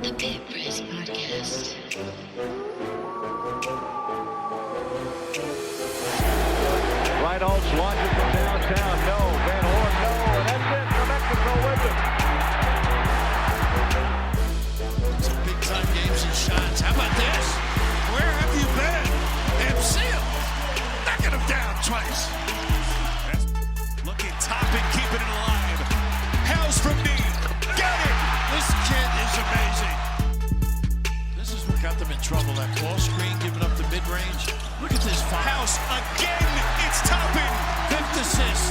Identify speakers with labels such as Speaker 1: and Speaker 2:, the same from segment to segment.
Speaker 1: The Pit Press Podcast.
Speaker 2: Reinholdt launches from downtown. No. Van Horn, no. And that's it. New Mexico with it.
Speaker 3: Some big-time games and shots. How about this? Where have you been? MC knocking him down twice. Looking top and keeping it alive. House from knee. Got it. This kid is amazing. This is what got them in trouble. That ball screen giving up the mid-range. Look at this foul. House again. It's topping. Fifth assist.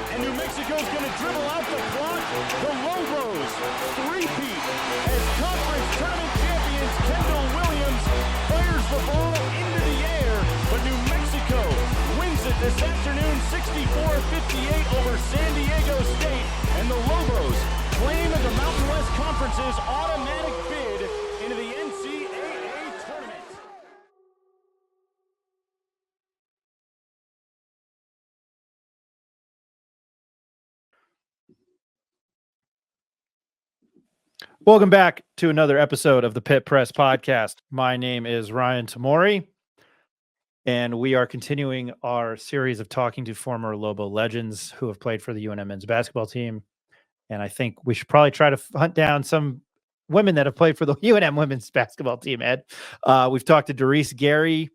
Speaker 4: And New Mexico's going to dribble out the clock. The Lobos three-peat as conference tournament champions Kendall Williams fires the ball into the air. But New Mexico wins it this afternoon 64-58 over San Diego State. And the Lobos claim the Mountain West Conference's automatic bid into the NCAA tournament.
Speaker 5: Welcome back to another episode of the Pit Press Podcast. My name is Ryan Tomari, and we are continuing our series of talking to former Lobo legends who have played for the UNM men's basketball team. And I think we should probably try to hunt down some women that have played for the UNM women's basketball team, Ed. We've talked to Doris Gary,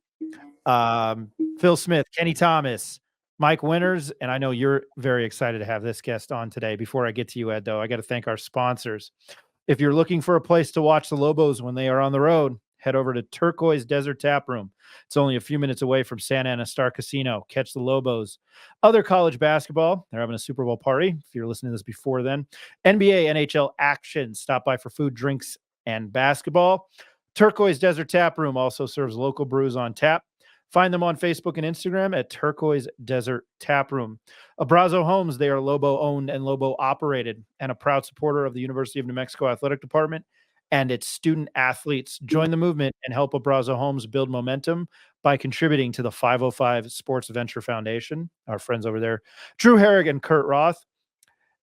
Speaker 5: Phil Smith, Kenny Thomas, Mike Winters, and I know you're very excited to have this guest on today. Before I get to you, Ed, though, I got to thank our sponsors. If you're looking for a place to watch the Lobos when they are on the road, head over to Turquoise Desert Tap Room. It's only a few minutes away from Santa Ana Star Casino. Catch the Lobos. Other college basketball, they're having a Super Bowl party. If you're listening to this before then. NBA, NHL action. Stop by for food, drinks, and basketball. Turquoise Desert Tap Room also serves local brews on tap. Find them on Facebook and Instagram at Turquoise Desert Tap Room. Abrazo Homes, they are Lobo owned and Lobo operated and a proud supporter of the University of New Mexico Athletic Department and its student athletes. Join the movement and help Abrazo Homes build momentum by contributing to the 505 Sports Venture Foundation. Our friends over there, Drew Herrig and Kurt Roth,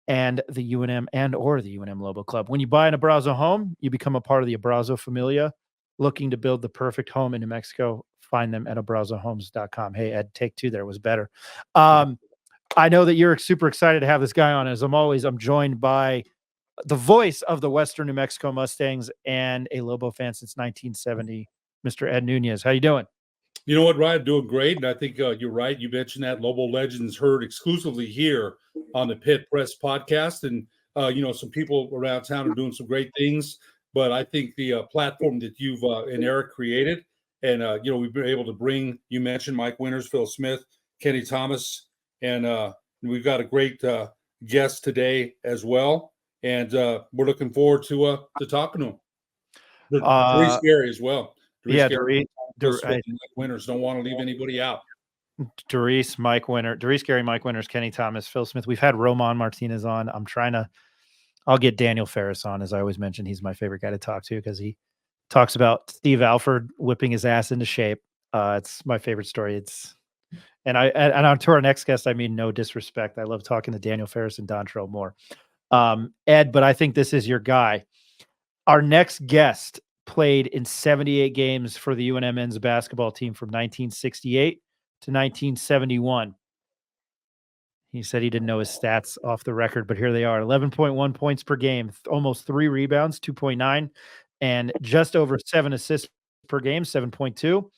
Speaker 5: and the UNM or the UNM Lobo Club. When you buy an Abrazo home, you become a part of the Abrazo Familia. Looking to build the perfect home in New Mexico, find them at abrazohomes.com. Hey, Ed, take two there was better. I know that you're super excited to have this guy on. As I'm joined by the voice of the Western New Mexico Mustangs and a Lobo fan since 1970, Mr. Ed Nunez. How you doing?
Speaker 6: You know what, Ryan? Doing great. And I think you're right. You mentioned that Lobo Legends heard exclusively here on the Pit Press Podcast. And, some people around town are doing some great things. But I think the platform that you've and Eric created, and, we've been able to bring, you mentioned Mike Winters, Phil Smith, Kenny Thomas, and we've got a great guest today as well. And we're looking forward to talking to him. Doris Gary as well.
Speaker 5: Doris
Speaker 6: Mike Winters, don't want to leave anybody out.
Speaker 5: Doris Gary, Mike Winters, Kenny Thomas, Phil Smith. We've had Roman Martinez on. I'll get Daniel Ferris on, as I always mention. He's my favorite guy to talk to because he talks about Steve Alford whipping his ass into shape. It's my favorite story. And on to our next guest, I mean, no disrespect. I love talking to Daniel Ferris and Dontrell Moore. Ed, but I think this is your guy. Our next guest played in 78 games for the UNM men's basketball team from 1968 to 1971. He said he didn't know his stats off the record, but here they are. 11.1 points per game, almost 3 rebounds, 2.9, and just over 7 assists per game, 7.2.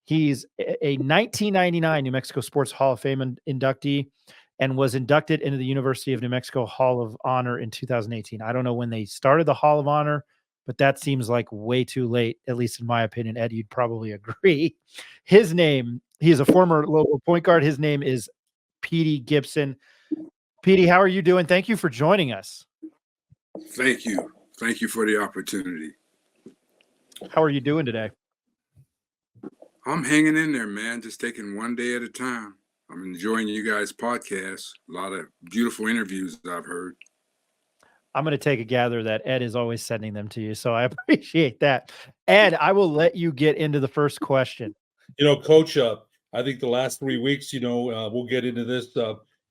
Speaker 5: He's a 1999 New Mexico Sports Hall of Fame inductee and was inducted into the University of New Mexico Hall of Honor in 2018. I don't know when they started the Hall of Honor, but that seems like way too late, at least in my opinion. Ed, you'd probably agree. He is a former Lobo point guard. His name is Petey Gibson. Petey, how are you doing? Thank you for joining us.
Speaker 7: Thank you. Thank you for the opportunity.
Speaker 5: How are you doing today?
Speaker 7: I'm hanging in there, man. Just taking one day at a time. I'm enjoying you guys' podcast. A lot of beautiful interviews I've heard.
Speaker 5: I'm going to take a gather that Ed is always sending them to you, so I appreciate that. Ed, I will let you get into the first question.
Speaker 6: Coach, I think the last 3 weeks, we'll get into this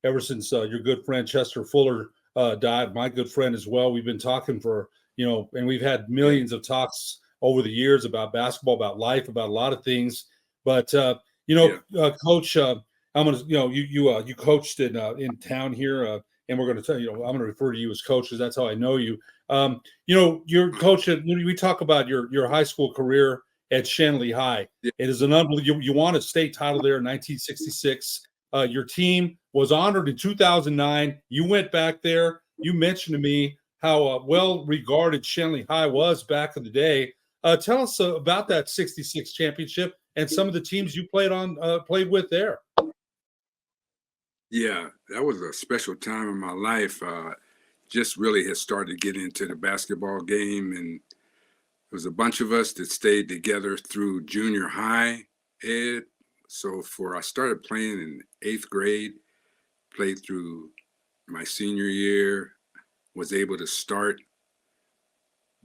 Speaker 6: ever since your good friend Chester Fuller died, my good friend as well. We've been talking for, and we've had millions of talks over the years about basketball, about life, about a lot of things. But, Coach, I'm going to, you coached in town here, and we're going to tell you, I'm going to refer to you as coach because that's how I know you. You're coach. We talk about your high school career at Shenley High.
Speaker 7: Yeah.
Speaker 6: It is an unbelievable. You won a state title there in 1966. Your team was honored in 2009. You went back there. You mentioned to me how well regarded Shenley High was back in the day. Tell us about that 66 championship and some of the teams you played with there.
Speaker 7: Yeah, that was a special time in my life. Just really had started to get into the basketball game, and there was a bunch of us that stayed together through junior high ed. So I started playing in 8th grade, played through my senior year, was able to start.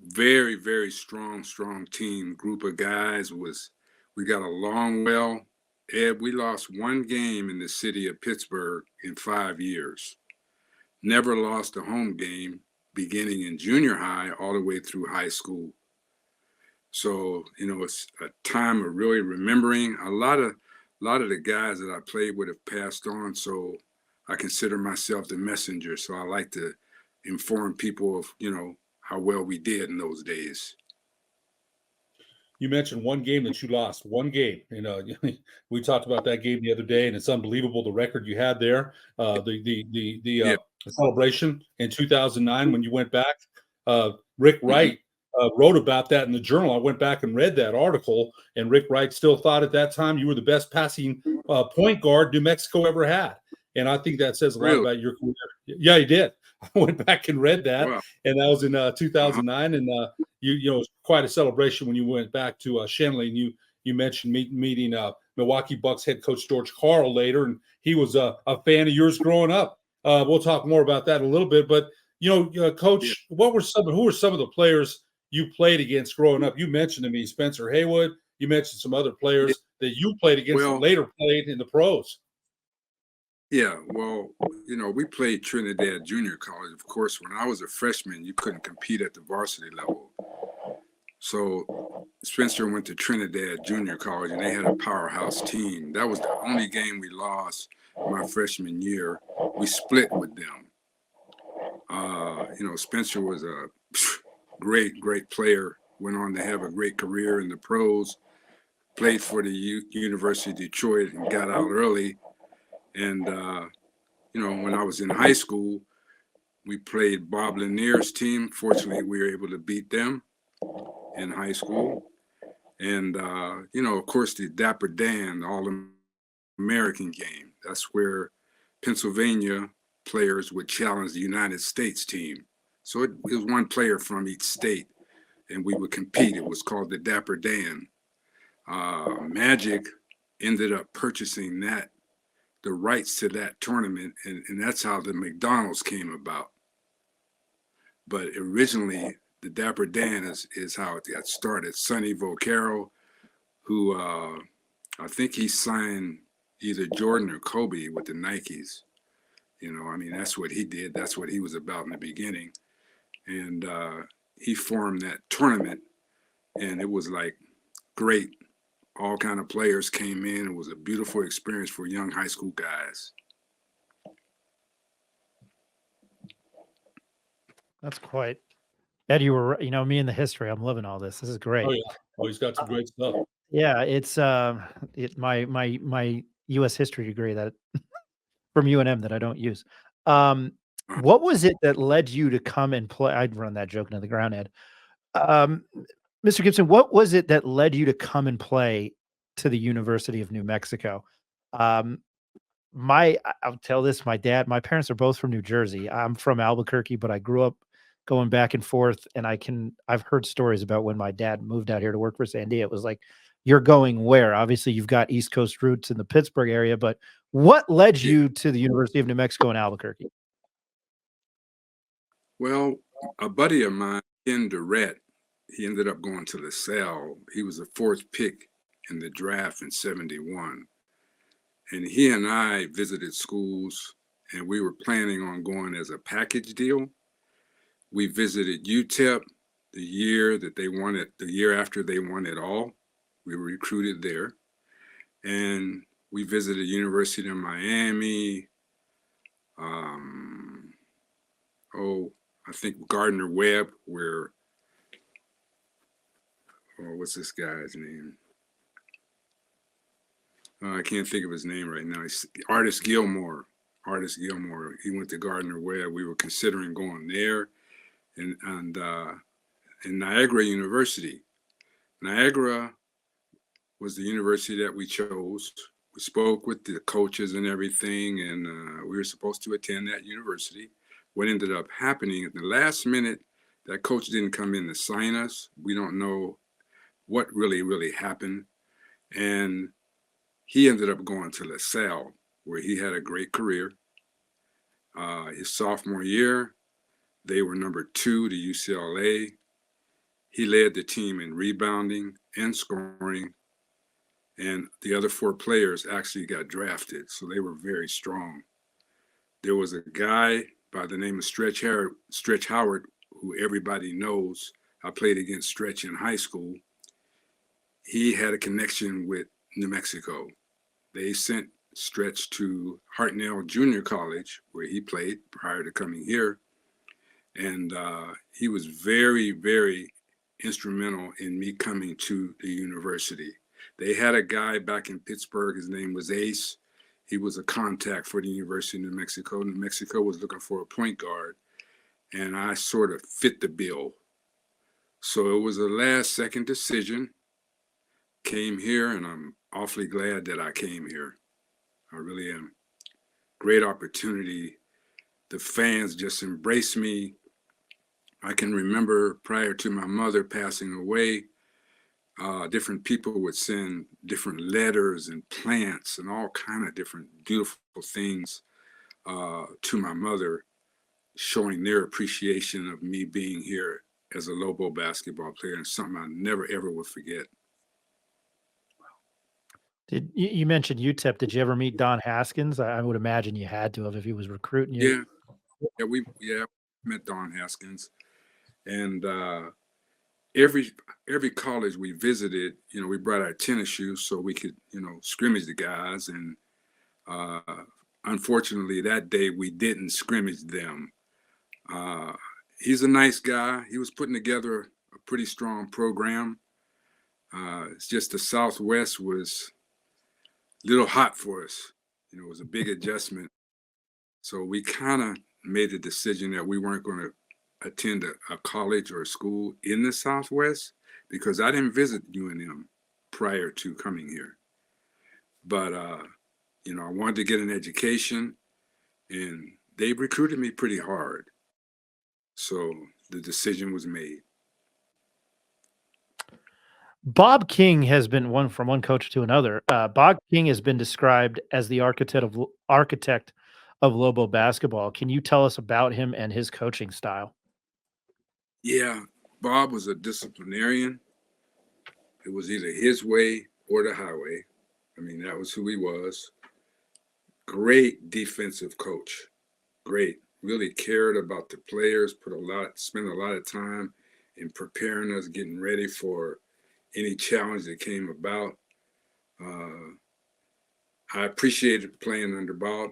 Speaker 7: Very, very strong team, group of guys. We got along well. Ed, we lost one game in the city of Pittsburgh in 5 years. Never lost a home game beginning in junior high all the way through high school. So, it's a time of really remembering. A lot of the guys that I played with have passed on, so I consider myself the messenger. So I like to inform people of, how well we did in those days.
Speaker 6: You mentioned one game that you lost. One game. We talked about that game the other day, and it's unbelievable the record you had there. The celebration in 2009 when you went back. Rick Wright wrote about that in the Journal. I went back and read that article, and Rick Wright still thought at that time you were the best passing point guard New Mexico ever had. And I think that says a lot about your career. Yeah, he did. I went back and read that, and that was in 2009. And it was quite a celebration when you went back to Shenley. And you mentioned meeting Milwaukee Bucks head coach George Karl later, and he was a fan of yours growing up. We'll talk more about that in a little bit. But Coach, who were some of the players you played against growing up? You mentioned to me Spencer Haywood. You mentioned some other players that you played against and later played in the pros.
Speaker 7: Yeah, well, we played Trinidad Junior College. Of course, when I was a freshman, you couldn't compete at the varsity level. So Spencer went to Trinidad Junior College, and they had a powerhouse team. That was the only game we lost my freshman year. We split with them. Spencer was a great player, went on to have a great career in the pros, played for the University of Detroit and got out early. And, when I was in high school, we played Bob Lanier's team. Fortunately, we were able to beat them in high school. And, of course, the Dapper Dan, the All-American game. That's where Pennsylvania players would challenge the United States team. So it was one player from each state, and we would compete. It was called the Dapper Dan. Magic ended up purchasing the rights to that tournament, and that's how the McDonald's came about. But originally, the Dapper Dan is how it got started. Sonny Vaccaro, who I think he signed either Jordan or Kobe with the Nikes. That's what he did. That's what he was about in the beginning. And he formed that tournament, and it was like great. All kind of players came in. It was a beautiful experience for young high school guys.
Speaker 5: That's quite. Ed, you were, me and the history. I'm loving all this. This is great.
Speaker 6: Oh yeah. Oh, he's got some great stuff.
Speaker 5: Yeah, it's my U.S. history degree that from UNM that I don't use. What was it that led you to come and play? I'd run that joke into the ground, Ed. Mr. Gibson, what was it that led you to come and play to the University of New Mexico? I'll tell this, my parents are both from New Jersey. I'm from Albuquerque, but I grew up going back and forth, and I've heard stories about when my dad moved out here to work for Sandia. It was like, you're going where? Obviously, you've got East Coast roots in the Pittsburgh area, but what led you to the University of New Mexico in Albuquerque?
Speaker 7: Well, a buddy of mine, Ken Durrett, he ended up going to LaSalle. He was the 4th pick in the draft in '71. And he and I visited schools and we were planning on going as a package deal. We visited UTEP the year after they won it all. We were recruited there. And we visited University of Miami. I think Gardner Webb, what's this guy's name? I can't think of his name right now. Artist Gilmore. He went to Gardner Webb. We were considering going there, and Niagara University. Niagara was the university that we chose. We spoke with the coaches and everything, and we were supposed to attend that university. What ended up happening at the last minute, that coach didn't come in to sign us. We don't know what really happened. And he ended up going to LaSalle, where he had a great career. His sophomore year, they were number 2 to UCLA. He led the team in rebounding and scoring. And the other 4 players actually got drafted, so they were very strong. There was a guy by the name of Stretch Howard, who everybody knows. I played against Stretch in high school. He had a connection with New Mexico. They sent Stretch to Hartnell Junior College, where he played prior to coming here. And he was very, very instrumental in me coming to the university. They had a guy back in Pittsburgh. His name was Ace. He was a contact for the University of New Mexico. New Mexico was looking for a point guard, and I sort of fit the bill. So it was a last-second decision. Came here, and I'm awfully glad that I came here. I really am. Great opportunity. The fans just embraced me. I can remember prior to my mother passing away, different people would send different letters and plants and all kind of different beautiful things to my mother, showing their appreciation of me being here as a Lobo basketball player, and something I never, ever will forget.
Speaker 5: Did you mentioned UTEP? Did you ever meet Don Haskins? I would imagine you had to have if he was recruiting you.
Speaker 7: Yeah, we met Don Haskins, and every college we visited, we brought our tennis shoes so we could, scrimmage the guys. And unfortunately, that day we didn't scrimmage them. He's a nice guy. He was putting together a pretty strong program. It's just the Southwest was a little hot for us. It was a big adjustment. So we kind of made the decision that we weren't going to attend a college or a school in the Southwest, because I didn't visit UNM prior to coming here. But, I wanted to get an education, and they recruited me pretty hard. So the decision was made.
Speaker 5: Bob King has been from one coach to another. Bob King has been described as the architect of Lobo basketball. Can you tell us about him and his coaching style?
Speaker 7: Yeah, Bob was a disciplinarian. It was either his way or the highway. That was who he was. Great defensive coach. Great. Really cared about the players, spent a lot of time in preparing us, getting ready for any challenge that came about. I appreciated playing under Bob.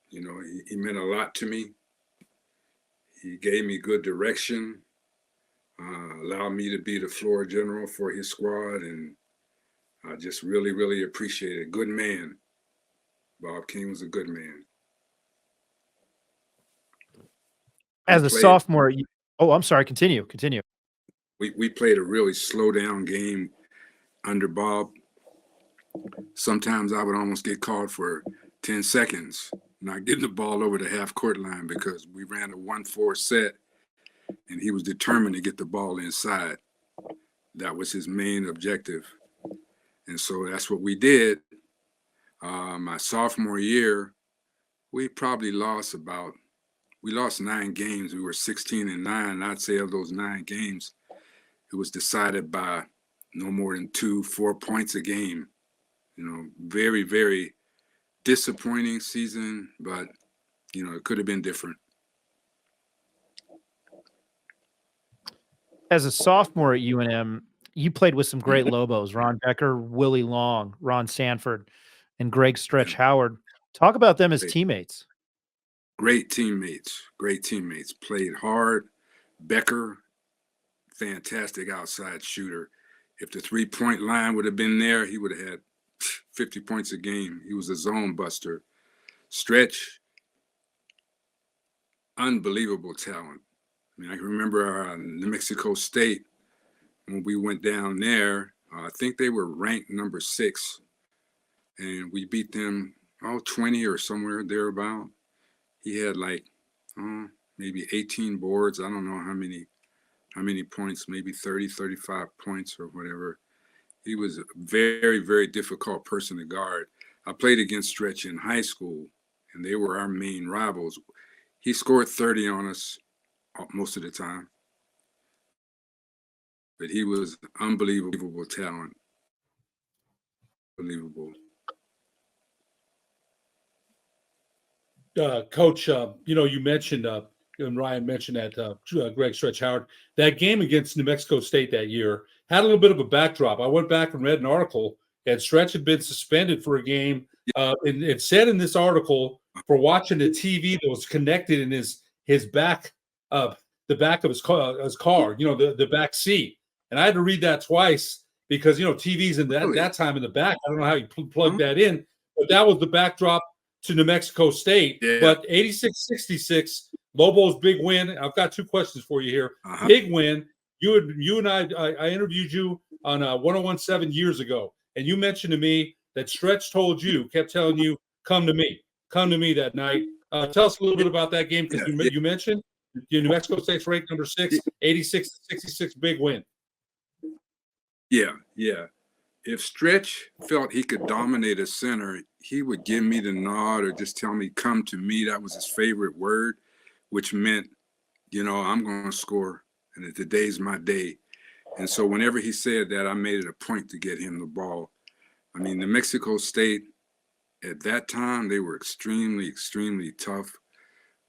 Speaker 7: He meant a lot to me. He gave me good direction, allowed me to be the floor general for his squad, and I just really, really appreciate it. Good man. Bob King was a good man.
Speaker 5: As a sophomore, I'm sorry, continue.
Speaker 7: We played a really slow down game under Bob. Sometimes I would almost get called for 10 seconds, not getting the ball over the half court line, because we ran a 1-4 set and he was determined to get the ball inside. That was his main objective. And so that's what we did. My sophomore year, we probably lost 9 games. We were 16-9. I'd say of those 9 games, it was decided by no more than 2-4 points a game. Very, very disappointing season, but it could have been different.
Speaker 5: As a sophomore at UNM, you played with some great Lobos: Ron Becker, Willie Long, Ron Sanford, and Greg Stretch Howard. Talk about them as teammates.
Speaker 7: Great teammates. Played hard. Becker, fantastic outside shooter. If the 3-point line would have been there, he would have had 50 points a game. He was a zone buster. Stretch, unbelievable talent. I mean, I can remember New Mexico State when we went down there. I think they were ranked number 6, and we beat them 20 or somewhere thereabout. He had like maybe 18 boards. I don't know how many points, maybe 30, 35 points or whatever. He was a very, very difficult person to guard. I played against Stretch in high school, and they were our main rivals. He scored 30 on us most of the time. But he was unbelievable talent. Unbelievable.
Speaker 6: Coach, you mentioned, and Ryan mentioned that Greg Stretch Howard, that game against New Mexico State that year had a little bit of a backdrop. I went back and read an article, and Stretch had been suspended for a game. And it said in this article for watching the TV that was connected in his back, the back of his car, the back seat. And I had to read that twice because, TV's in that time in the back. I don't know how you plug that in, but that was the backdrop to New Mexico State.
Speaker 7: Yeah.
Speaker 6: But 86-66, Lobos big win. I've got 2 questions for you here. Big win. You and I interviewed you on 1017 years ago, and you mentioned to me that Stretch kept telling you, come to me that night. Tell us a little bit about that game, because you mentioned New Mexico State's ranked number 6, 86-66, big win.
Speaker 7: Yeah. If Stretch felt he could dominate a center, he would give me the nod or just tell me, come to me. That was his favorite word, which meant, I'm going to score, and today's my day. And so whenever he said that, I made it a point to get him the ball. I mean, New Mexico State, at that time, they were extremely, extremely tough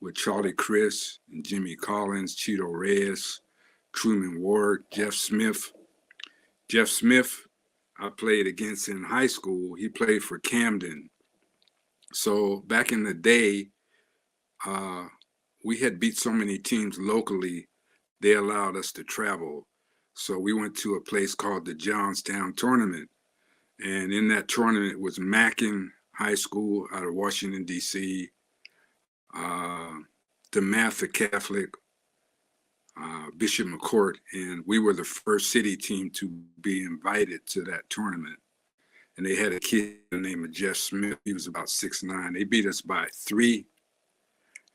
Speaker 7: with Charlie Chris and Jimmy Collins, Cheeto Reyes, Truman Ward, Jeff Smith. Jeff Smith, I played against in high school. He played for Camden. So back in the day, we had beat so many teams locally, they allowed us to travel. So we went to a place called the Johnstown Tournament. And in that tournament was Mackin High School out of Washington, D.C., DeMatha Catholic, Bishop McCourt, and we were the first city team to be invited to that tournament. And they had a kid named Jeff Smith. He was about 6'9". They beat us by 3.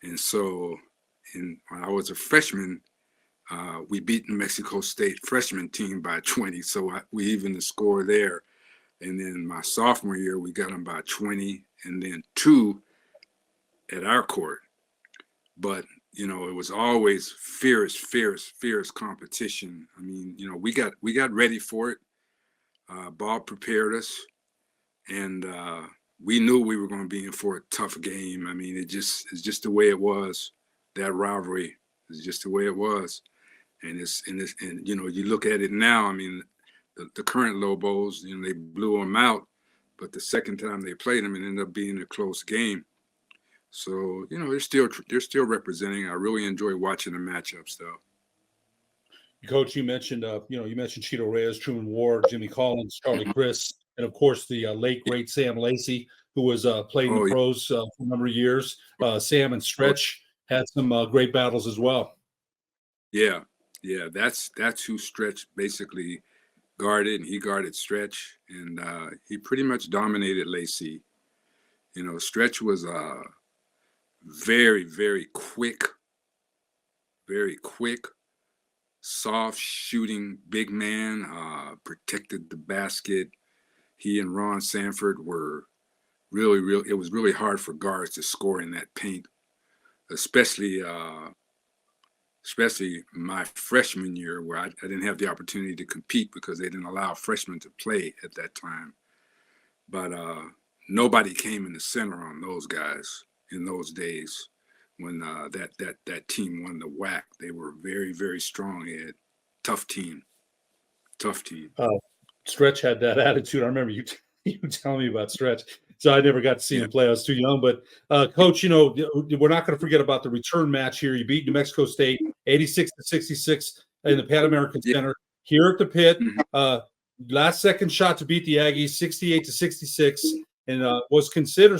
Speaker 7: And so when I was a freshman, we beat New Mexico State freshman team by 20. So we evened the score there. And then my sophomore year, we got them by 20 and then 2 at our court. But, it was always fierce competition. I mean, we got ready for it. Bob prepared us, and we knew we were going to be in for a tough game. I mean, it's just the way it was. That rivalry is just the way it was. And you look at it now. I mean, the current Lobos, they blew them out, but the second time they played them, it ended up being a close game. So, they're still representing. I really enjoy watching the matchups, though.
Speaker 6: Coach, you mentioned Cheeto Reyes, Truman Ward, Jimmy Collins, Charlie Chris, and of course the late great Sam Lacey, who was playing the pros for a number of years. Sam and Stretch had some great battles as well. Yeah,
Speaker 7: that's who Stretch basically guarded, and he guarded Stretch, and he pretty much dominated Lacey. Stretch was very, very quick, soft shooting big man, protected the basket. He and Ron Sanford were it was really hard for guards to score in that paint, especially my freshman year, where I didn't have the opportunity to compete because they didn't allow freshmen to play at that time. But nobody came in the center on those guys in those days when that team won the WAC. They were very, very strong. Ed. Tough team.
Speaker 6: Stretch had that attitude. I remember you telling me about Stretch. So I never got to see him play. I was too young. But, Coach, we're not going to forget about the return match here. You beat New Mexico State 86-66 in the Pan American Center here at the Pit. Last second shot to beat the Aggies 68-66, and was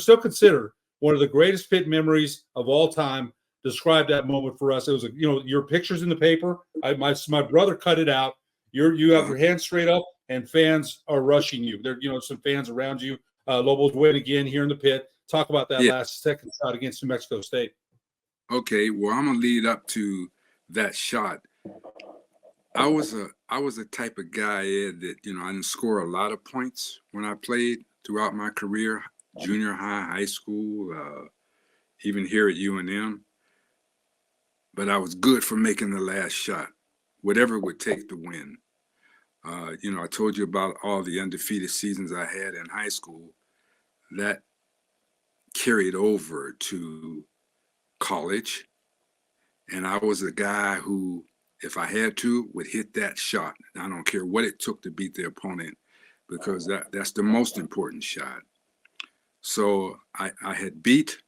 Speaker 6: still considered one of the greatest Pit memories of all time. Describe that moment for us. It was your pictures in the paper. My brother cut it out. You have your hands straight up, and fans are rushing you. There, some fans around you. Lobos win again here in the Pit. Talk about that last second shot against New Mexico State.
Speaker 7: Okay, well, I'm gonna lead up to that shot. I was a type of guy, Ed, that I didn't score a lot of points when I played throughout my career, junior high, high school, even here at UNM. But I was good for making the last shot, whatever it would take to win. I told you about all the undefeated seasons I had in high school. That carried over to college. And I was a guy who, if I had to, would hit that shot. I don't care what it took to beat the opponent, because that's the most important shot. So I had beat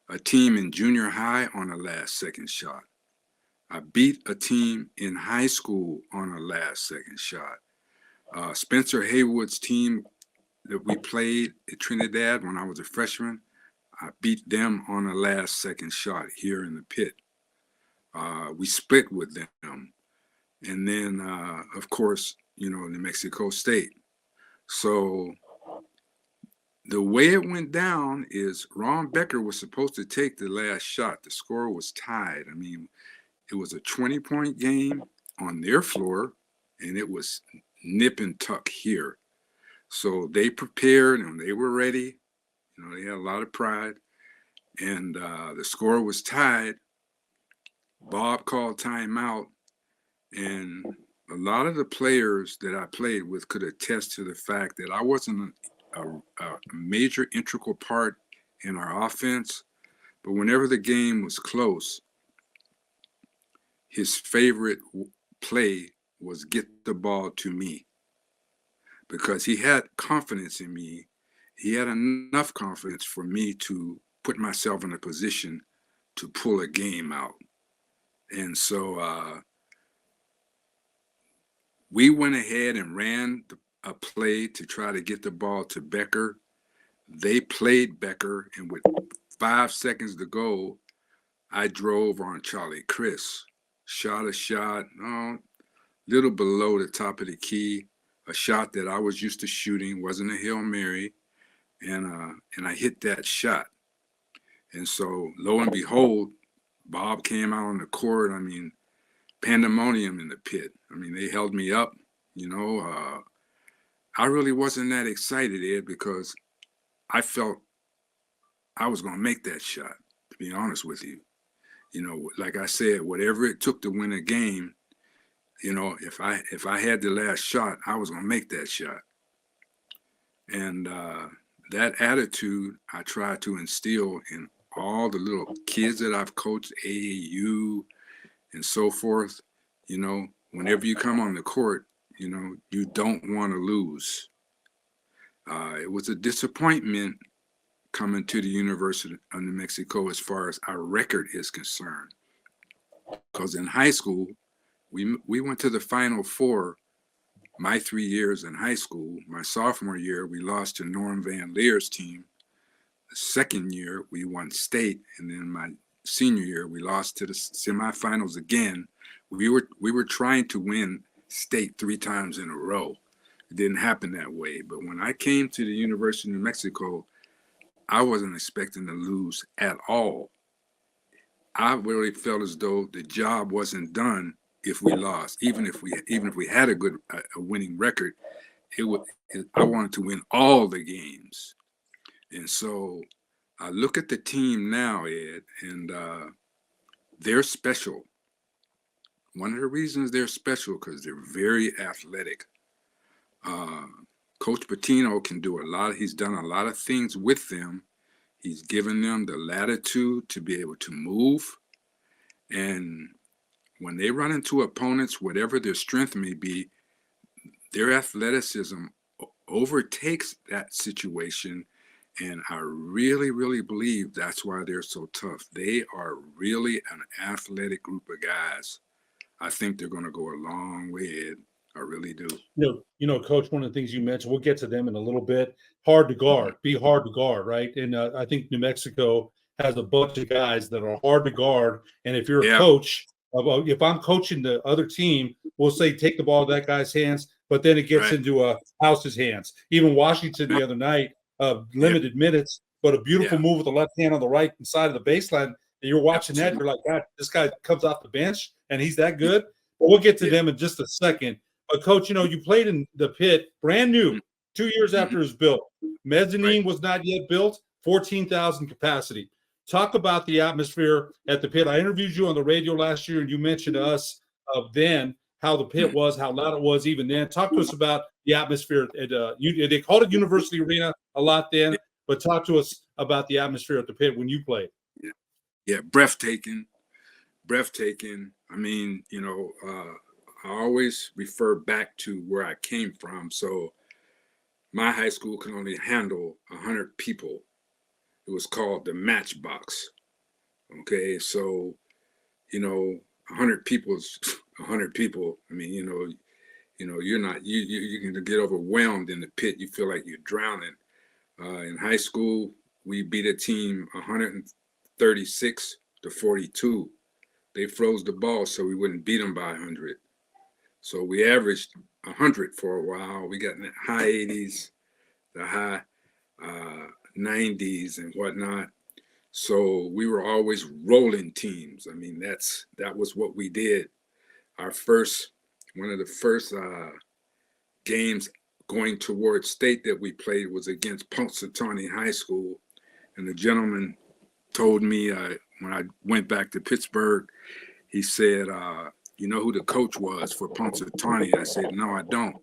Speaker 7: a team in junior high on a last second shot. I beat a team in high school on a last second shot. Spencer Haywood's team that we played at Trinidad when I was a freshman, I beat them on a last second shot here in the Pit. We split with them. And then, of course, New Mexico State. So the way it went down is Ron Becker was supposed to take the last shot. The score was tied. I mean, it was a 20-point game on their floor, and it was nip and tuck here. So they prepared and they were ready. They had a lot of pride. And the score was tied. Bob called timeout. And a lot of the players that I played with could attest to the fact that I wasn't a major integral part in our offense. But whenever the game was close, his favorite play was get the ball to me, because he had confidence in me. He had enough confidence for me to put myself in a position to pull a game out. And so we went ahead and ran a play to try to get the ball to Becker. They played Becker, and with 5 seconds to go, I drove on Charlie Chris. Shot a shot, little below the top of the key, a shot that I was used to shooting, wasn't a Hail Mary, and I hit that shot. And so, lo and behold, Bob came out on the court. I mean, pandemonium in the Pit. I mean, they held me up, I really wasn't that excited, Ed, because I felt I was going to make that shot, to be honest with you. Like I said, whatever it took to win a game, if I had the last shot, I was going to make that shot. And that attitude I try to instill in all the little kids that I've coached, AAU and so forth. Whenever you come on the court, you don't want to lose. It was a disappointment coming to the University of New Mexico as far as our record is concerned. Because in high school, we went to the Final Four my 3 years in high school. My sophomore year, we lost to Norm Van Leer's team. The second year, we won state. And then my senior year, we lost to the semifinals again. We were trying to win state 3 times in a row. It didn't happen that way. But when I came to the University of New Mexico, I wasn't expecting to lose at all. I really felt as though the job wasn't done if we lost. Even if we had a winning record, I wanted to win all the games. And so I look at the team now, Ed, and they're special. One of the reasons they're special because they're very athletic. Coach Pitino can do a lot. He's done a lot of things with them. He's given them the latitude to be able to move. And when they run into opponents, whatever their strength may be, their athleticism overtakes that situation. And I really, really believe that's why they're so tough. They are really an athletic group of guys. I think they're going to go a long way, Ed. I really do.
Speaker 6: Coach, one of the things you mentioned, we'll get to them in a little bit. Hard to guard, be hard to guard, right? And I think New Mexico has a bunch of guys that are hard to guard. And if you're a coach, if I'm coaching the other team, we'll say take the ball out of that guy's hands, but then it gets into House's hands. Even Washington the other night, limited minutes, but a beautiful move with the left hand on the right side of the baseline. And you're watching that, you're like, God, this guy comes off the bench and he's that good. But we'll get to them in just a second. But Coach, you played in the Pit, brand new, 2 years after it was built. Mezzanine was not yet built, 14,000 capacity. Talk about the atmosphere at the Pit. I interviewed you on the radio last year, and you mentioned to us then how the Pit was, how loud it was even then. Talk to us about the atmosphere. They called it University Arena a lot then, but talk to us about the atmosphere at the Pit when you played.
Speaker 7: Yeah, breathtaking. I mean, I always refer back to where I came from. So my high school can only handle 100 people. It was called the Matchbox. Okay, so 100 people is 100 people. I mean, you're not you can get overwhelmed in the Pit. You feel like you're drowning. In high school, we beat a team 136 to 42. They froze the ball so we wouldn't beat them by 100. So we averaged 100 for a while. We got in the high 80s, the high 90s and whatnot. So we were always rolling teams. I mean, that was what we did. One of the first games going towards state that we played was against Punxsutawney High School. And the gentleman told me when I went back to Pittsburgh, he said, you know who the coach was for Punxsutawney? I said, no, I don't.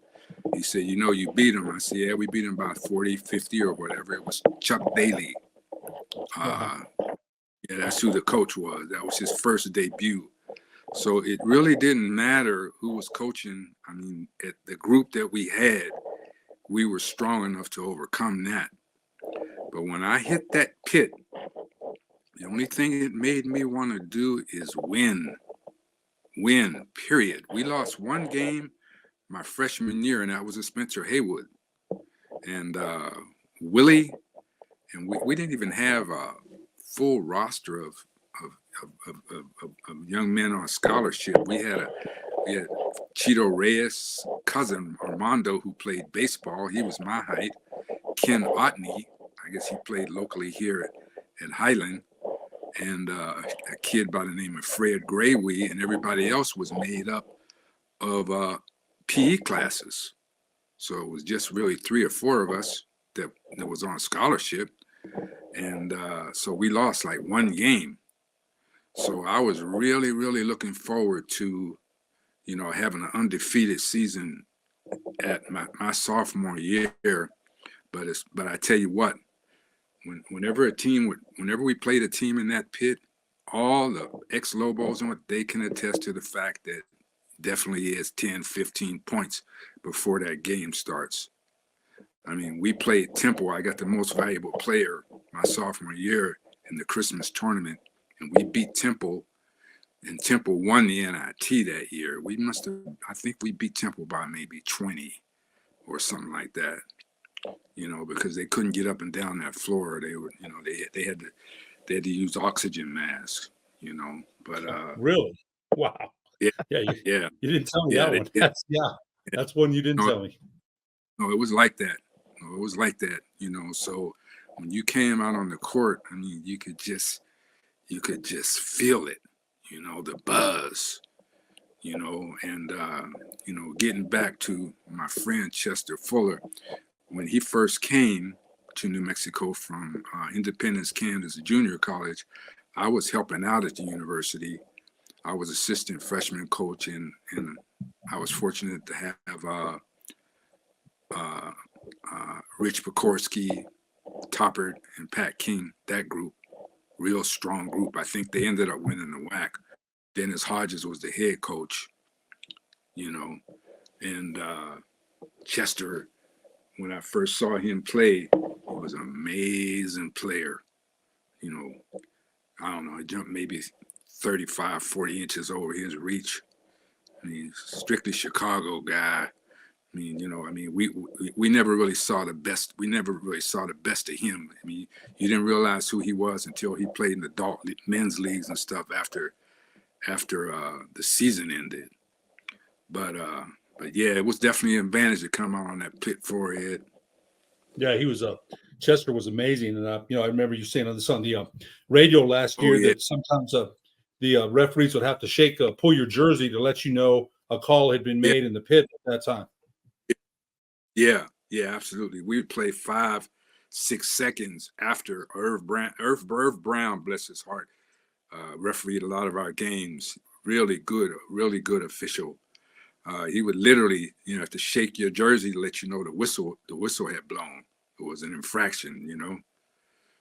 Speaker 7: He said, you beat him. I said, yeah, we beat him by 40, 50 or whatever. It was Chuck Daly. That's who the coach was. That was his first debut. So it really didn't matter who was coaching. I mean, at the group that we had, we were strong enough to overcome that. But when I hit that Pit, the only thing it made me want to do is win, period. We lost one game my freshman year, and that was at Spencer Haywood. And Willie, and we didn't even have a full roster of young men on scholarship. We had Cheeto Reyes' cousin, Armando, who played baseball. He was my height. Ken Otney, I guess he played locally here at Highland. And a kid by the name of Fred Graywee, and everybody else was made up of PE classes. So it was just really 3 or 4 of us that was on scholarship. And so we lost like one game. So I was really, really looking forward to, having an undefeated season at my sophomore year. But I tell you what, whenever we played a team in that Pit, all the ex-Lobos, they can attest to the fact that definitely is 10, 15 points before that game starts. I mean, we played Temple. I got the most valuable player my sophomore year in the Christmas tournament, and we beat Temple, and Temple won the NIT that year. I think we beat Temple by maybe 20 or something like that. Because they couldn't get up and down that floor. They were, they had to use oxygen masks, But
Speaker 6: really, wow,
Speaker 7: yeah.
Speaker 6: You didn't tell me that one. That's one you didn't tell me.
Speaker 7: No, it was like that. So when you came out on the court, I mean, you could just feel it, the buzz, and getting back to my friend Chester Fuller. When he first came to New Mexico from Independence, Kansas Junior College, I was helping out at the university. I was assistant freshman coach, and I was fortunate to have Rich Pekorski, Topper, and Pat King. That group, real strong group. I think they ended up winning the WAC. Dennis Hodges was the head coach, and Chester, when I first saw him play, he was an amazing player. I don't know, he jumped maybe 35, 40 inches over his reach. I mean, strictly Chicago guy. We never really saw the best. We never really saw the best of him. I mean, you didn't realize who he was until he played in the adult men's leagues and stuff after the season ended. But yeah, it was definitely an advantage to come out on that pit forehead.
Speaker 6: Yeah, he was Chester was amazing, and I remember you saying on the radio last year that sometimes the referees would have to pull your jersey to let you know a call had been made in the pit at that time.
Speaker 7: Yeah, absolutely. We would play 5-6 seconds after Irv Brown, bless his heart, refereed a lot of our games. Really good official. He would literally, have to shake your jersey to let you know the whistle had blown. It was an infraction,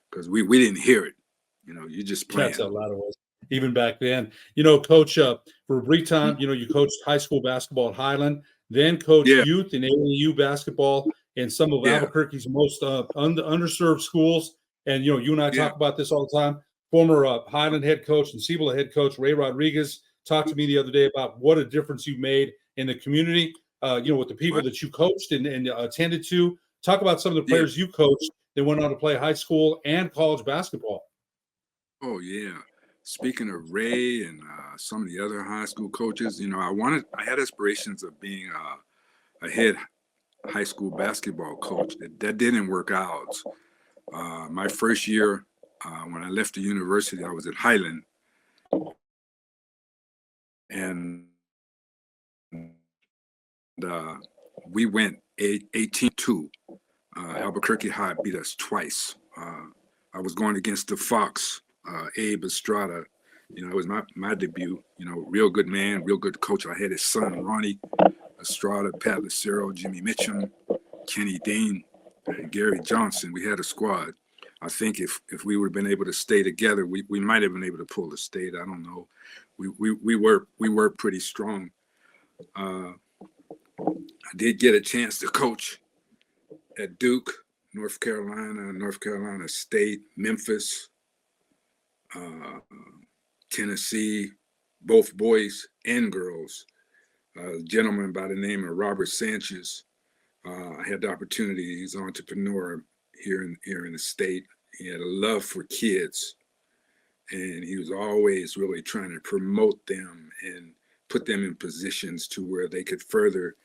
Speaker 7: because we didn't hear it. You just playing.
Speaker 6: That's a lot of us. Even back then, Coach, for a brief time, you coached high school basketball at Highland, then coached youth and AAU basketball in some of Albuquerque's most underserved schools. And, you and I talk about this all the time. Former Highland head coach and Cibola head coach Ray Rodriguez talked to me the other day about what a difference you made in the community, with the people that you coached and attended to. Talk about some of the players you coached that went on to play high school and college basketball.
Speaker 7: Oh, yeah. Speaking of Ray and some of the other high school coaches, I had aspirations of being a head high school basketball coach. That didn't work out. My first year, when I left the university, I was at Highland. And we went 18-2. Albuquerque High beat us twice. I was going against the Fox, Abe Estrada. It was my debut. Real good man, real good coach. I had his son, Ronnie Estrada, Pat Lucero, Jimmy Mitchum, Kenny Dean, and Gary Johnson. We had a squad. I think if we would have been able to stay together, we might have been able to pull the state. I don't know. We were pretty strong. I did get a chance to coach at Duke, North Carolina State, Memphis, Tennessee, both boys and girls. A gentleman by the name of Robert Sanchez. I had the opportunity. He's an entrepreneur here in the state. He had a love for kids, and he was always really trying to promote them and put them in positions to where they could further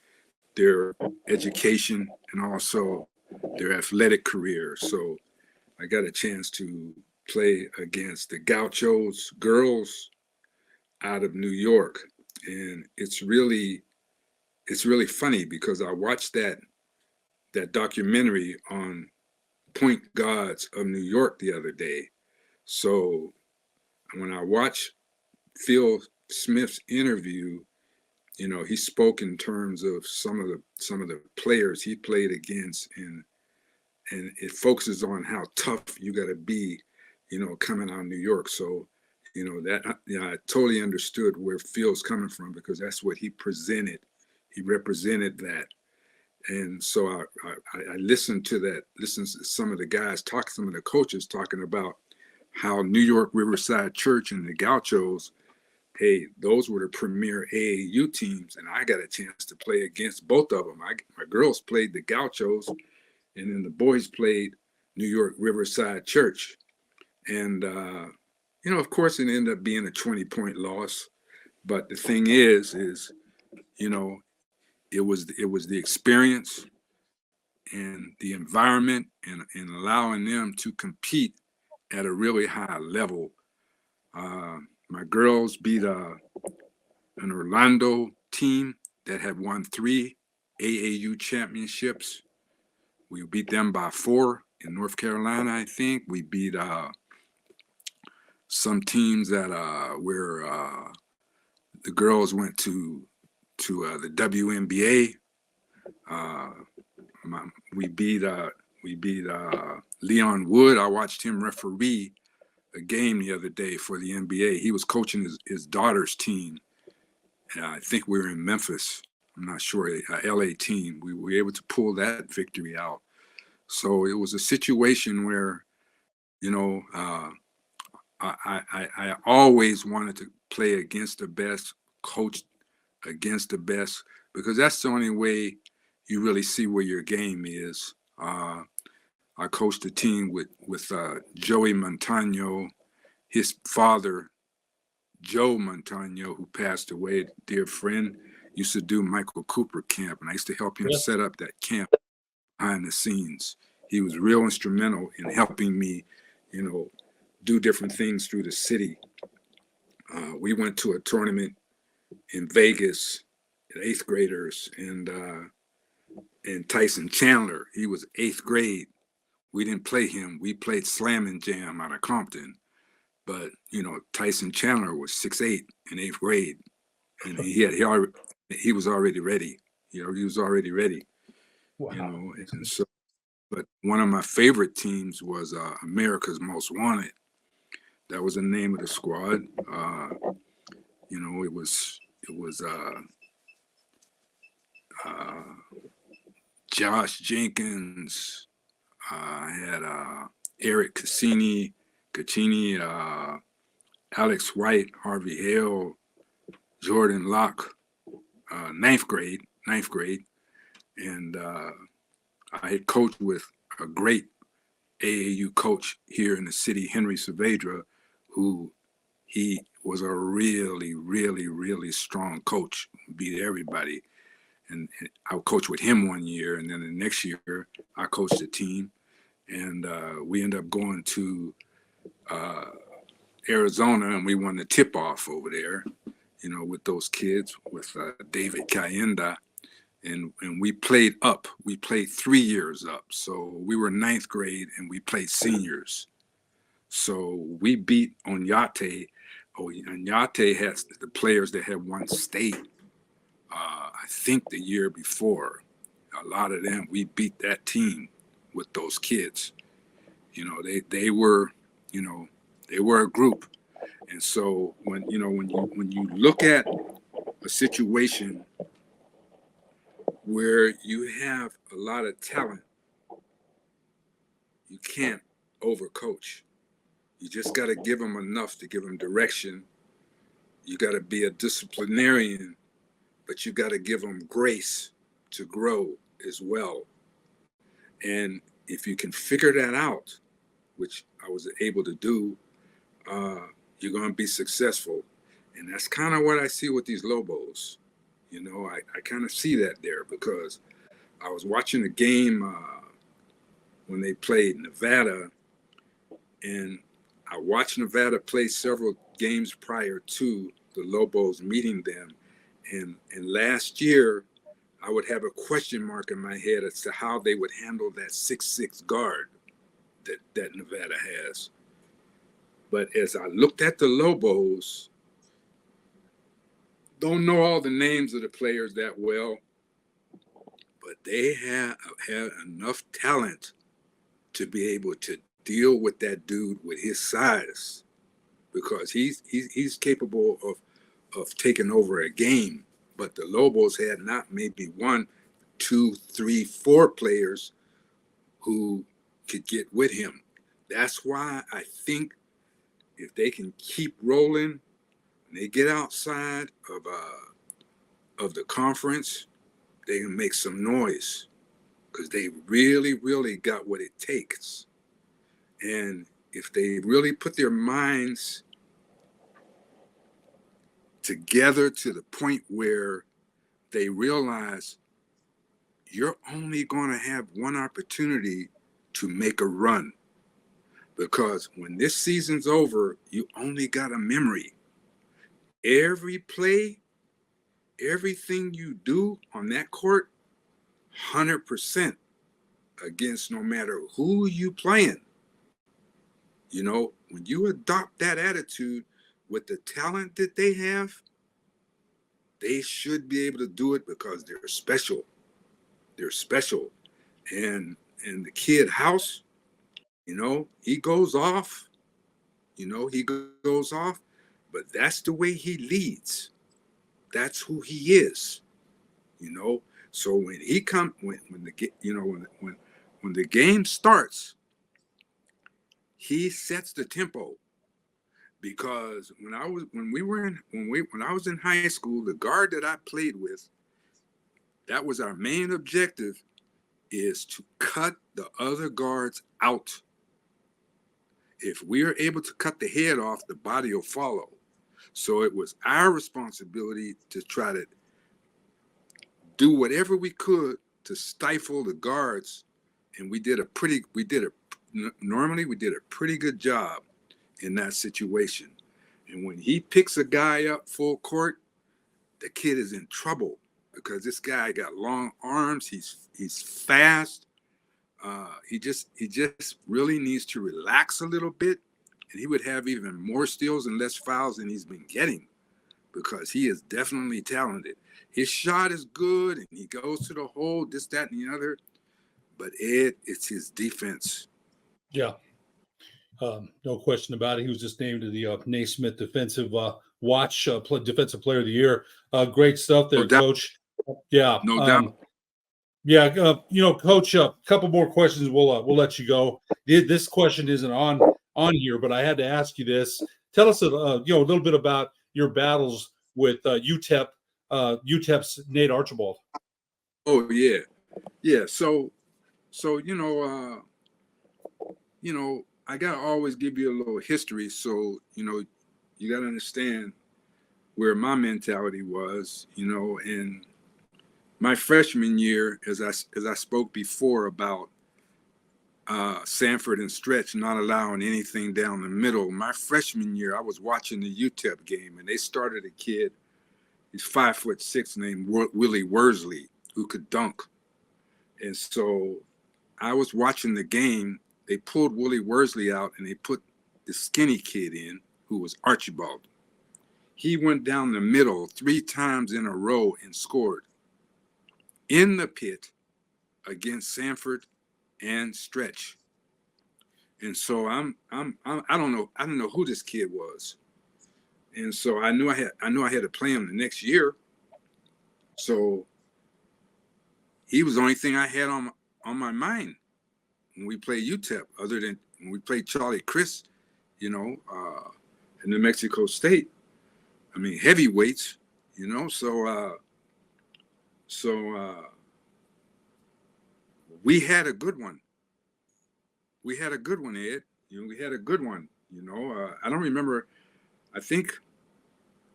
Speaker 7: their education and also their athletic career. So I got a chance to play against the Gauchos girls out of New York. And it's really funny because I watched that documentary on point guards of New York the other day. So when I watched Phil Smith's interview, he spoke in terms of some of the players he played against, and it focuses on how tough you got to be, coming out of New York. So, I totally understood where Phil's coming from because that's what he presented. He represented that. And so I listened to some of the guys some of the coaches talking about how New York Riverside Church and the Gauchos, hey, those were the premier AAU teams, and I got a chance to play against both of them. My girls played the Gauchos, and then the boys played New York Riverside Church. And, of course, it ended up being a 20-point loss. But the thing is, it was the experience and the environment and allowing them to compete at a really high level. My girls beat an Orlando team that had won 3 AAU championships. We beat them by 4 in North Carolina, I think. We beat some teams that where the girls went to the WNBA. we beat Leon Wood. I watched him referee a game the other day for the NBA. He was coaching his daughter's team. I think we were in Memphis. I'm not sure, a LA team. We were able to pull that victory out. So it was a situation where, I always wanted to play against the best, coach against the best, because that's the only way you really see where your game is. I coached a team with Joey Montano, his father, Joe Montano, who passed away, a dear friend, used to do Michael Cooper camp, and I used to help him set up that camp behind the scenes. He was real instrumental in helping me, do different things through the city. We went to a tournament in Vegas, 8th graders, and Tyson Chandler, he was 8th grade. We didn't play him. We played Slam and Jam out of Compton. But, Tyson Chandler was 6'8" in 8th grade. And he was already ready. He was already ready.
Speaker 5: Wow.
Speaker 7: And so, but one of my favorite teams was America's Most Wanted. That was the name of the squad. It was Josh Jenkins. I had Eric Caccini, Alex White, Harvey Hale, Jordan Locke, 9th grade. And I had coached with a great AAU coach here in the city, Henry Saavedra, who he was a really, really, really strong coach, beat everybody. And I coached with him one year, and then the next year I coached the team, and we ended up going to Arizona, and we won the tip-off over there, with those kids, with David Cayenda, and we played up. We played 3 years up, so we were 9th grade, and we played seniors. So we beat Oñate. Oñate has the players that had won state. I think the year before, a lot of them, we beat that team with those kids. They were a group. And so when you look at a situation where you have a lot of talent, you can't overcoach. You just got to give them enough to give them direction. You got to be a disciplinarian, but you got to give them grace to grow as well. And if you can figure that out, which I was able to do, you're going to be successful. And that's kind of what I see with these Lobos. I kind of see that there, because I was watching a game when they played Nevada, and I watched Nevada play several games prior to the Lobos meeting them. And last year, I would have a question mark in my head as to how they would handle that 6'6" guard that Nevada has. But as I looked at the Lobos, don't know all the names of the players that well, but they have enough talent to be able to deal with that dude with his size, because he's capable of taking over a game. But the Lobos had not maybe 1, 2, 3, 4 players who could get with him. That's why I think if they can keep rolling and they get outside of the conference, they can make some noise, because they really, really got what it takes. And if they really put their minds together to the point where they realize you're only going to have one opportunity to make a run, because when this season's over, you only got a memory. Every play, everything you do on that court, 100% against no matter who you playing. When you adopt that attitude with the talent that they have, they should be able to do it, because they're special. They're special. and the kid House, he goes off. He goes off, but that's the way he leads. That's who he is. So when he when the game starts, he sets the tempo. Because when I was in high school, the guard that I played with, that was our main objective, is to cut the other guards out. If we are able to cut the head off, the body will follow. So it was our responsibility to try to do whatever we could to stifle the guards, and we did a pretty good job in that situation. And when he picks a guy up full court, the kid is in trouble because this guy got long arms. He's fast. He just really needs to relax a little bit, and he would have even more steals and less fouls than he's been getting, because he is definitely talented. His shot is good, and he goes to the hole, this, that, and the other. But it's his defense.
Speaker 6: Yeah. No question about it. He was just named to the Naismith Defensive Defensive Player of the Year. Great stuff there, Coach. Yeah.
Speaker 7: No doubt.
Speaker 6: Yeah, Coach, a couple more questions. We'll let you go. This question isn't on here, but I had to ask you this. Tell us a little bit about your battles with UTEP's Nate Archibald.
Speaker 7: Oh yeah. So I gotta always give you a little history. So you gotta understand where my mentality was. And my freshman year, as I spoke before about Sanford and Stretch not allowing anything down the middle. My freshman year, I was watching the UTEP game, and they started a kid. He's 5'6", named Willie Worsley, who could dunk. And so I was watching the game. They pulled Willie Worsley out, and they put the skinny kid in, who was Archibald. He went down the middle 3 times in a row and scored in the pit against Sanford and Stretch. And so I don't know who this kid was. And so I knew I had to play him the next year. So he was the only thing I had on my mind when we played UTEP, other than when we played Charlie Chris, in New Mexico State. I mean, heavyweights, so we had a good one. We had a good one, Ed. We had a good one. I don't remember. I think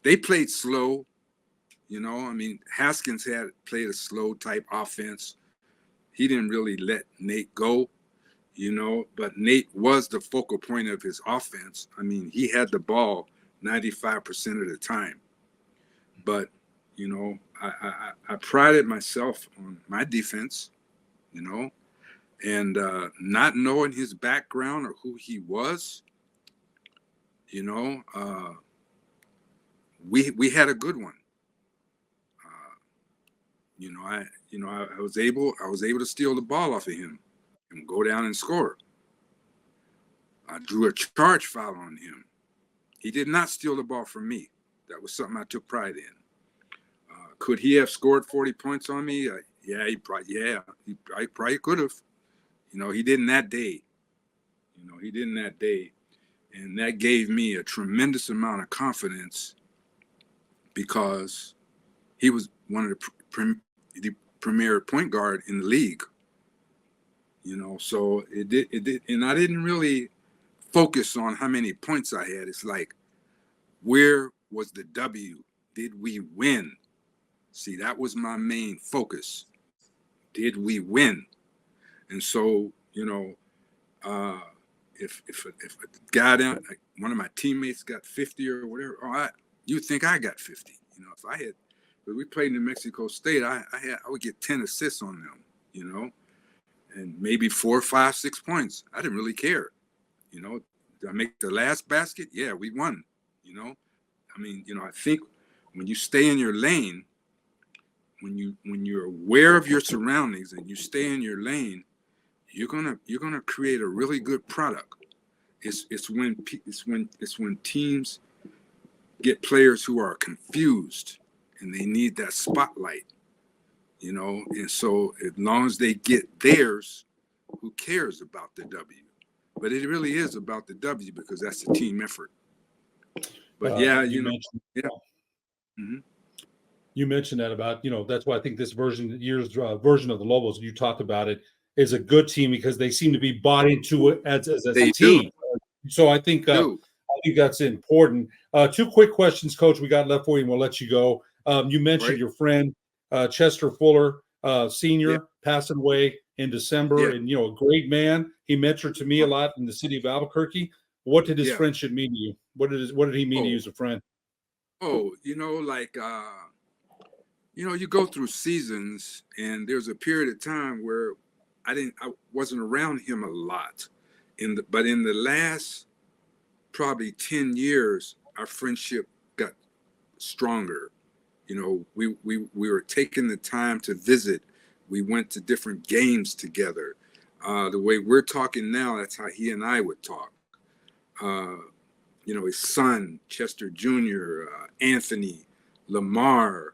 Speaker 7: they played slow. Haskins had played a slow type offense. He didn't really let Nate go, but Nate was the focal point of his offense. I mean, he had the ball 95% of the time. But, I prided myself on my defense, and not knowing his background or who he was, we had a good one. I was able to steal the ball off of him and go down and score. I drew a charge foul on him. He did not steal the ball from me. That was something I took pride in. Could he have scored 40 points on me? He probably could have. He didn't that day. And that gave me a tremendous amount of confidence, because he was one of the premier point guard in the league. So it did, and I didn't really focus on how many points I had. It's like, where was the W? Did we win? See, that was my main focus. Did we win? And so, if a guy down, like one of my teammates got 50 or whatever, you think I got 50? If I had, but we played New Mexico State, I would get 10 assists on them, and maybe 4, 5, 6 points. I didn't really care. Did I make the last basket? Yeah, we won. I think when you stay in your lane, when you're aware of your surroundings and you stay in your lane, you're gonna create a really good product. It's when teams get players who are confused and they need that spotlight, you know. And so as long as they get theirs, who cares about the W? But it really is about the W because that's a team effort. But you mentioned, yeah. Mm-hmm.
Speaker 6: You mentioned that about, that's why I think this version of the Lobos, you talked about it, is a good team because they seem to be bought into it as a team. So I think that's important. Two quick questions, Coach, we got left for you, and we'll let you go. You mentioned your friend Chester Fuller, Senior, passing away in December, and a great man. He mentored to me a lot in the city of Albuquerque. What did his friendship mean to you? What did he mean to you as a friend?
Speaker 7: Oh, you go through seasons, and there's a period of time where I wasn't around him a lot. But in the last probably 10 years, our friendship got stronger. We were taking the time to visit. We went to different games together. The way we're talking now, that's how he and I would talk. His son, Chester Jr., Anthony, Lamar,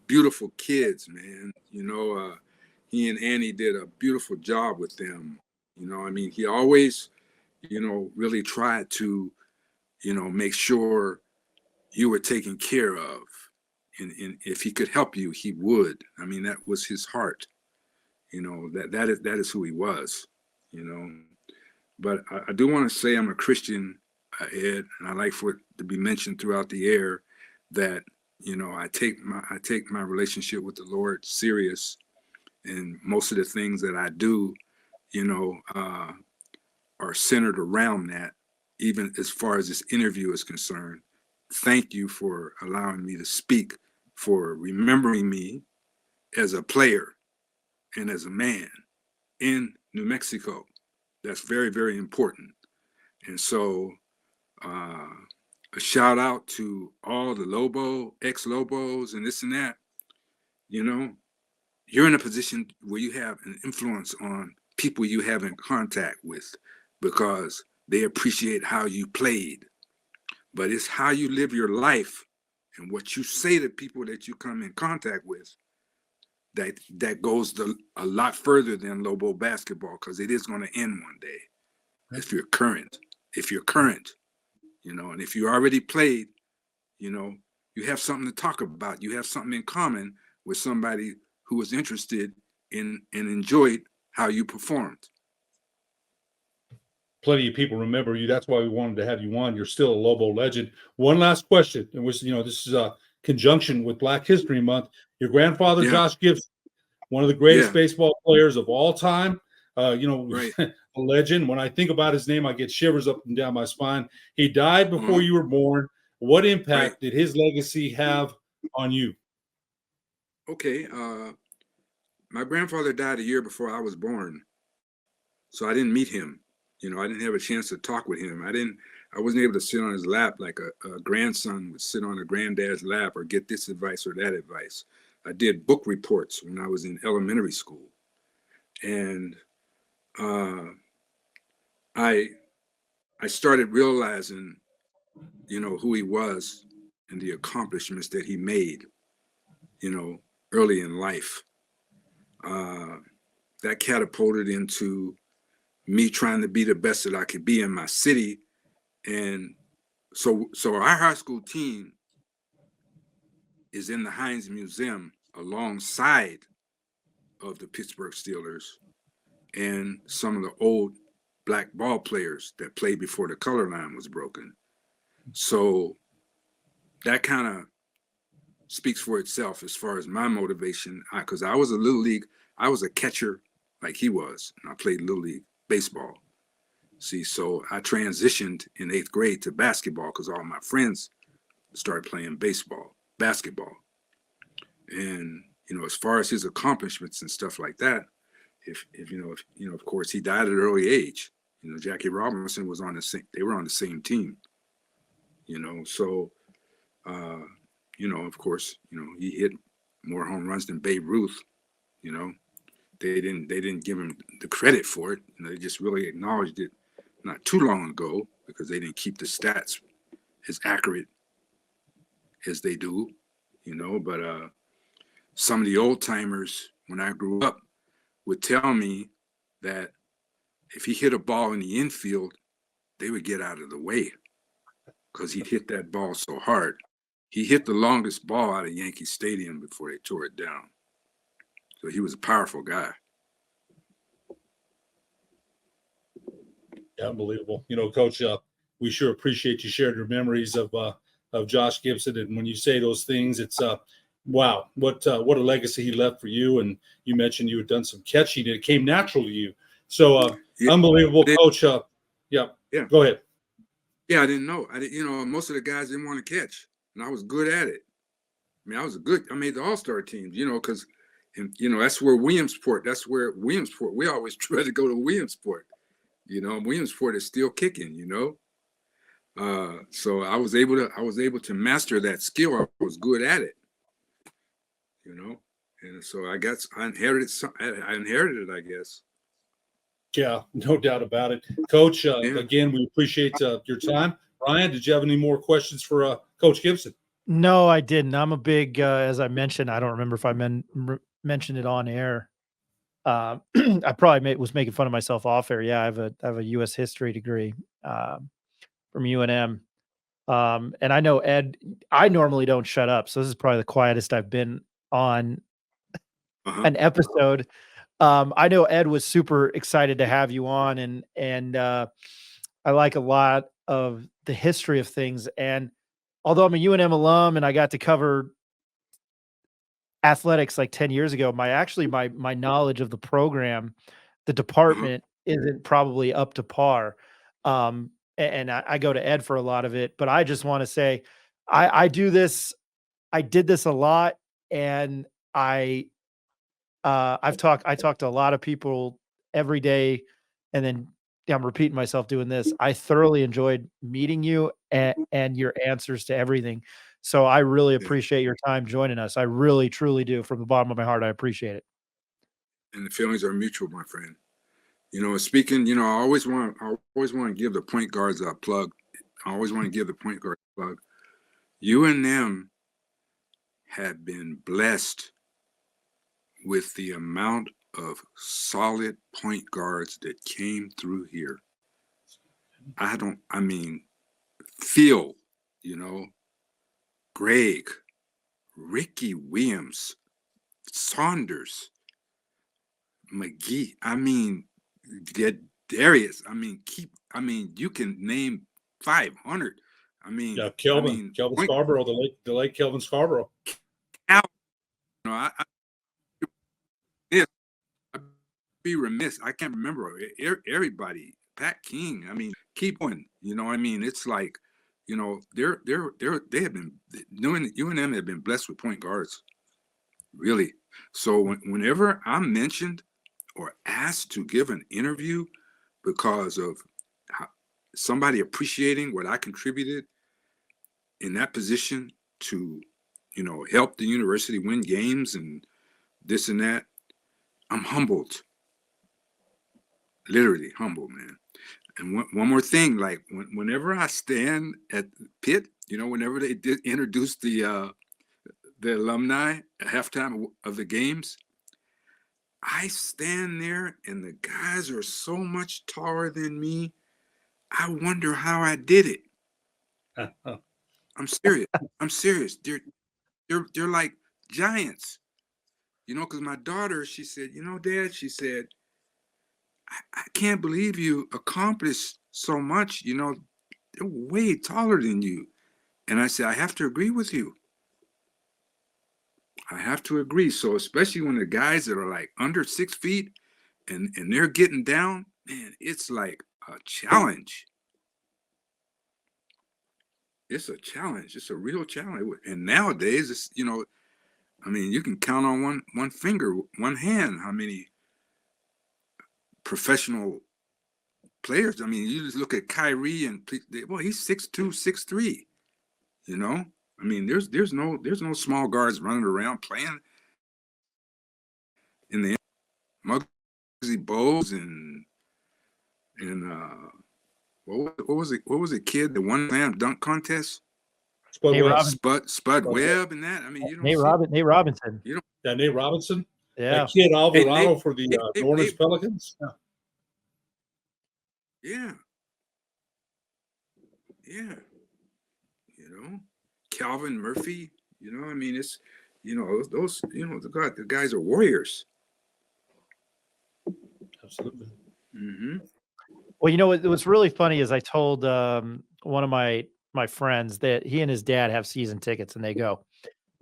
Speaker 7: beautiful kids, man. He and Annie did a beautiful job with them. He always, really tried to, make sure you were taken care of. And if he could help you, he would. That was his heart. That is who he was, But I do want to say I'm a Christian, Ed, and I like for it to be mentioned throughout the air that, I take my relationship with the Lord serious, and most of the things that I do, are centered around that, even as far as this interview is concerned. Thank you for allowing me to speak, for remembering me as a player and as a man in New Mexico. That's very, very important. And so a shout out to all the Lobo, ex-Lobos, and this and that. You're in a position where you have an influence on people you have in contact with because they appreciate how you played. But it's how you live your life and what you say to people that you come in contact with that goes a lot further than Lobo basketball, because it is going to end one day. If you're current, and if you already played, you have something to talk about. You have something in common with somebody who was interested in and enjoyed how you performed.
Speaker 6: Plenty of people remember you. That's why we wanted to have you on. You're still a Lobo legend. One last question, and this is a conjunction with Black History Month. Your grandfather, Josh Gibson, one of the greatest baseball players of all time. A legend. When I think about his name, I get shivers up and down my spine. He died before you were born. What impact did his legacy have on you?
Speaker 7: Okay. My grandfather died a year before I was born, so I didn't meet him. I didn't have a chance to talk with him. I wasn't able to sit on his lap like a grandson would sit on a granddad's lap or get this advice or that advice. I did book reports when I was in elementary school. And I started realizing, who he was and the accomplishments that he made, early in life. That catapulted into me trying to be the best that I could be in my city. And so our high school team is in the Heinz Museum alongside of the Pittsburgh Steelers and some of the old black ball players that played before the color line was broken. So that kind of speaks for itself as far as my motivation, because I was a little league, I was a catcher like he was, and I played little league baseball. See, so I transitioned in 8th grade to basketball because all my friends started playing basketball. And, as far as his accomplishments and stuff like that, if of course he died at an early age. Jackie Robinson was they were on the same team, so of course, he hit more home runs than Babe Ruth. They didn't give him the credit for it. They just really acknowledged it not too long ago because they didn't keep the stats as accurate as they do, But some of the old timers, when I grew up, would tell me that if he hit a ball in the infield, they would get out of the way because he'd hit that ball so hard. He hit the longest ball out of Yankee Stadium before they tore it down. So he was a powerful guy.
Speaker 6: Yeah, unbelievable. Coach, we sure appreciate you sharing your memories of Josh Gibson. And when you say those things, it's wow, what a legacy he left for you. And you mentioned you had done some catching, and it came natural to you. So unbelievable, Coach. Yeah, go ahead.
Speaker 7: Yeah, I didn't know. Most of the guys didn't want to catch, and I was good at it. I mean, I made the All-Star teams, because, that's where Williamsport, we always try to go to Williamsport. Williamsport is still kicking, So I was able to master that skill. I was good at it, and so I inherited it, I guess.
Speaker 6: Yeah, no doubt about it. Coach, again, we appreciate your time. Ryan, did you have any more questions for Coach Gibson?
Speaker 5: No, I didn't. I'm a big, as I mentioned, I don't remember if I mentioned it on air. I probably was making fun of myself off air. Yeah, I have a U.S. history degree from UNM. And I know Ed, I normally don't shut up. So this is probably the quietest I've been on an episode. I know Ed was super excited to have you on, and I like a lot of the history of things. And although I'm a UNM alum and I got to cover athletics like 10 years ago, my knowledge of the program, the department isn't probably up to par. And I go to Ed for a lot of it, but I just want to say I did this a lot, and I talk to a lot of people every day, and then I'm repeating myself doing this. I thoroughly enjoyed meeting you and your answers to everything. So I really appreciate your time joining us. I really, truly do. From the bottom of my heart, I appreciate it.
Speaker 7: And the feelings are mutual, my friend. Speaking, I always want to give the point guards a plug. I always want to give the point guard a plug. You and them have been blessed with the amount of solid point guards that came through here. Phil, Greg, Ricky Williams, Saunders, McGee. Darius. You can name 500.
Speaker 6: Kelvin Scarborough, the late Kelvin Scarborough.
Speaker 7: I'd be remiss. I can't remember everybody. Pat King. Keep going. It's like, they have been, UNM have been blessed with point guards, really. So whenever I'm mentioned or asked to give an interview because of somebody appreciating what I contributed in that position to, help the university win games and this and that, I'm humbled. Literally humbled, man. And one more thing, like whenever I stand at Pitt, whenever they did introduce the alumni at halftime of the games, I stand there and the guys are so much taller than me. I wonder how I did it. I'm serious. They're like giants, because my daughter, she said, Dad, she said, I can't believe you accomplished so much. They're way taller than you. And I said, I have to agree with you. I have to agree. So especially when the guys that are like under 6 feet and they're getting down, man, it's like a challenge. It's a challenge. It's a real challenge. And nowadays, it's, you can count on one finger, one hand, how many professional players. You just look at Kyrie and, well, he's 6'2", 6'3", I mean, there's no small guards running around playing in the Muggsy Bogues and what was it? What was it, kid? The one slam dunk contest? Spud Webb and that. I mean, you don't
Speaker 5: Nate Robinson.
Speaker 7: You don't.
Speaker 6: Yeah, Nate Robinson.
Speaker 5: Yeah.
Speaker 6: That kid Alvarado for the
Speaker 7: Nate,
Speaker 6: New Orleans Pelicans.
Speaker 7: Yeah. Yeah. You know, Calvin Murphy. You know, I mean, it's those the guys are warriors.
Speaker 6: Absolutely.
Speaker 7: Mm-hmm.
Speaker 5: Well, what's really funny is I told one of my friends that he and his dad have season tickets and they go.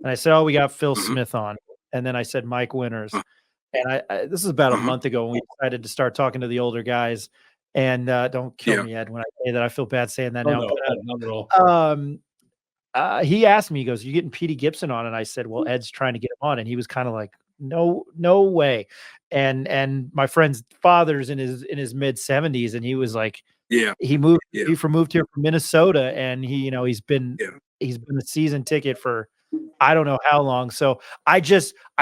Speaker 5: And I said, "Oh, we got Phil Smith on." And then I said Mike Winters. And I this is about a month ago when we decided to start talking to the older guys. And don't kill me, Ed, when I say that. I feel bad saying that now.
Speaker 6: No, not at
Speaker 5: all. He asked me, he goes, "You getting Petey Gibson on?" And I said, "Well, Ed's trying to get him on." And he was kind of like, no way. And my friend's father's in his mid 70s, and he was like, he moved here from Minnesota, and he's been a season ticket for I don't know how long. So I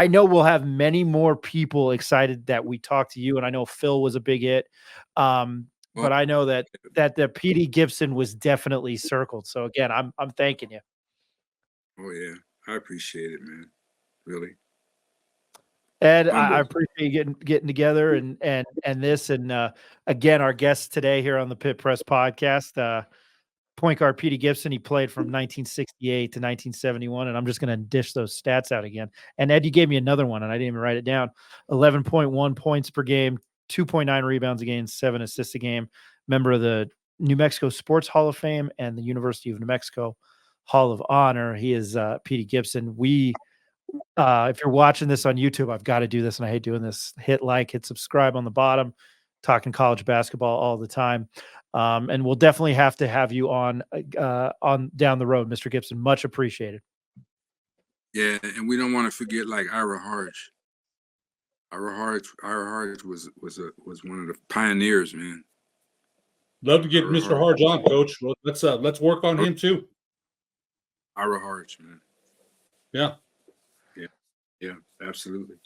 Speaker 5: know we'll have many more people excited that we talked to you, and I know Phil was a big hit. But I know that the Petey Gibson was definitely circled. So again, I'm thanking you.
Speaker 7: Oh yeah, I appreciate it, man. Really.
Speaker 5: Ed, I appreciate you getting together and this. And again, our guest today here on the Pit Press podcast, point guard Petey Gibson. He played from 1968 to 1971, and I'm just going to dish those stats out again. And Ed, you gave me another one, and I didn't even write it down. 11.1 points per game, 2.9 rebounds a game, 7 assists a game. Member of the New Mexico Sports Hall of Fame and the University of New Mexico Hall of Honor. He is Petey Gibson. If you're watching this on YouTube, I've got to do this, and I hate doing this. Hit subscribe on the bottom. Talking college basketball all the time, and we'll definitely have to have you on down the road, Mr. Gibson. Much appreciated.
Speaker 7: Yeah, and we don't want to forget Ira Harge. Ira Harge was one of the pioneers, man.
Speaker 6: Love to get Mr. Harge on, Coach. Let's work on him too.
Speaker 7: Ira Harge, man.
Speaker 6: Yeah.
Speaker 7: Yeah, absolutely.